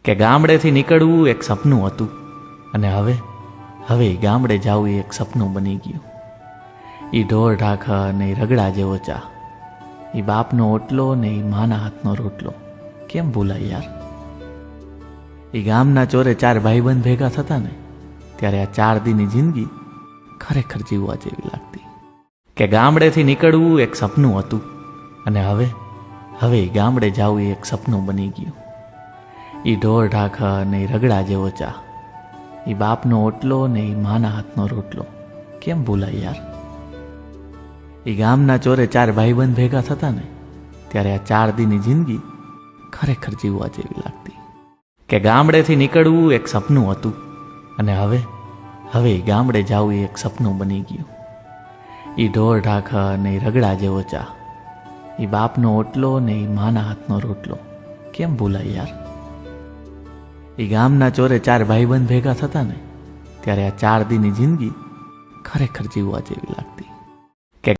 કે ગામડેથી નીકળવું એક સપનું હતું અને હવે ગામડે જવું એક સપનું બની ગયું. એ ઢોર ઢાખા ને ઈ રગડા જેવો ચા, એ બાપનો ઓટલો ને એ માના હાથનો રોટલો કેમ ભૂલાય યાર. એ ગામના ચોરે ચાર ભાઈબંધ ભેગા થતા ને ત્યારે આ 4 દીની જિંદગી ખરેખર જીવવા જેવી લાગતી. કે ગામડેથી નીકળવું એક સપનું હતું અને હવે ગામડે જવું એક સપનું બની ગયું. એ ઢોર ઢાખા ને ઈ રગડા જેવો ચા, એ બાપનો ઓટલો ને એ માના હાથનો રોટલો કેમ ભૂલાય યાર. એ ગામના ચોરે ચાર ભાઈબંધ ભેગા થતા ને ત્યારે આ 4 દીની જિંદગી ખરેખર જીવવા જેવી લાગતી. કે ગામડેથી નીકળવું એક સપનું હતું અને હવે ગામડે જવું એક સપનું બની ગયું. એ ઢોર ઢાખા ને ઈ રગડા જેવો ચા, એ બાપનો ઓટલો ને એ માના હાથનો રોટલો કેમ ભૂલાય યાર. એ ગામના ચોરે ચાર ભાઈબંધ ભેગા થતા ને ત્યારે આ 4 દીની જિંદગી ખરેખર જીવવા જેવી લાગતી.